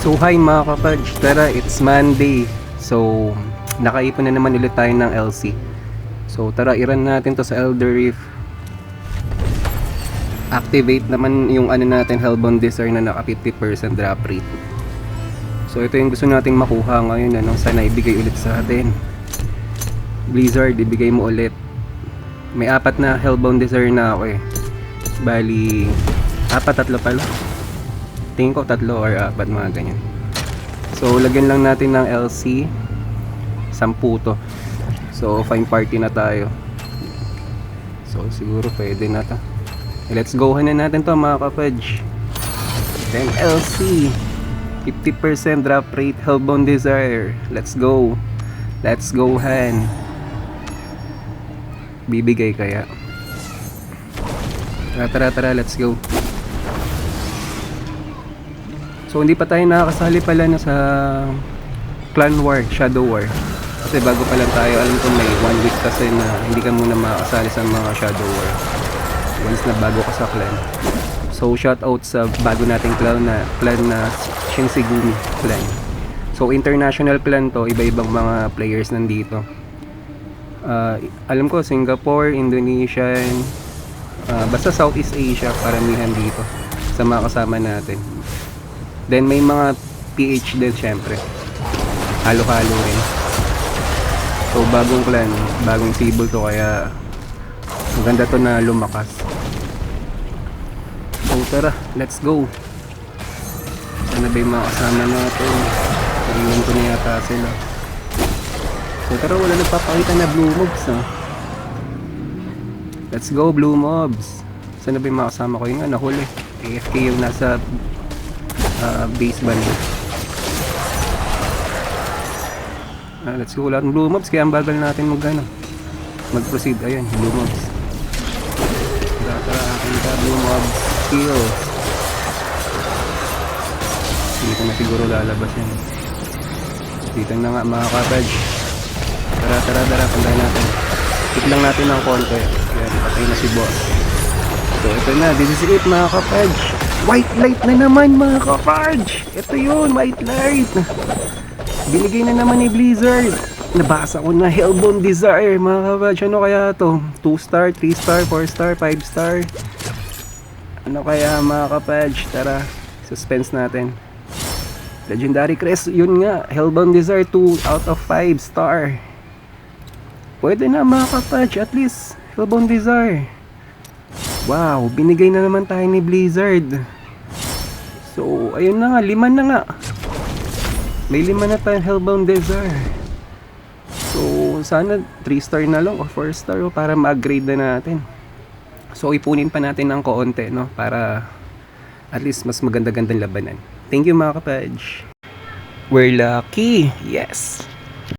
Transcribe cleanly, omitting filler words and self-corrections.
So hi mga kapadge, tara, it's Monday. So nakaipon na naman ulit tayo ng LC. So tara, i-run natin to sa Elder Reef. Activate naman yung ano natin, Hellbound Desire na naka 50% drop rate. So ito yung gusto nating makuha ngayon, ano, sana ibigay ulit sa atin. Blizzard, ibigay mo ulit. May 4 na Hellbound Desire na ako eh. Bali 4, 3 pala. Tingin ko 3 or 4, mga ganyan. So lagyan lang natin ng LC 10 to. So fine party na tayo. So siguro pwede na to. Let's go na natin to mga kapadge. Then LC 50% drop rate Hellbound Desire. Let's go. Let's go Han. Bibigay kaya. Tara, let's go. So hindi pa tayo nakakasali pala na sa Clan War, Shadow War. Kasi bago pa lang tayo, alam ko may 1 week kasi na hindi ka muna makakasali sa mga Shadow War once na bago ka sa clan. So shout out sa bago nating clan na Shinsigumi clan. So international clan to, iba-ibang mga players nandito. Alam ko Singapore, Indonesian, basta Southeast Asia karamihan dito sa mga kasama natin. Then may mga PH din syempre. Halo-halo rin. So bagong clan, bagong table to, kaya maganda to na lumakas. So tara, let's go. Sana ba yung mga kasama natin? Naiwan ko na yata sila. So tara, wala nagpapakita na blue mobs, no? Let's go blue mobs. Sana ba yung mga kasama ko? Yung nga, nahuli. AFK yung nasa base band. Let's go, wala ng blue mobs, kaya ang bagal natin mag-proceed. Ayan, blue mobs. Tara, akin ka blue mobs. Kill. Dito na siguro lalabas yan. Dito na nga mga kapadge. Tara, pandahin natin. Hit lang natin ng konti. Ayan, patay na si boss. So ito na, this is it mga kapadge. White light na naman mga kapadge. Ito yun, white light. Binigay na naman ni Blizzard. Nabasa ko na Hellbound Desire mga kapadge. Ano kaya to? 2 star, 3 star, 4 star, 5 star? Ano kaya mga kapadge? Tara, suspense natin. Legendary Crest, yun nga, Hellbound Desire 2 out of 5 star. Pwede na mga kapadge, at least Hellbound Desire. Wow, binigay na naman tayo ni Blizzard. So ayun na nga, 5 na nga. May 5 na tayong Hellbound Desire. So sana 3 star na lang o 4 star para ma-upgrade na natin. So ipunin pa natin ng konti, no, para at least mas maganda-gandang labanan. Thank you mga kapadge. We're lucky. Yes.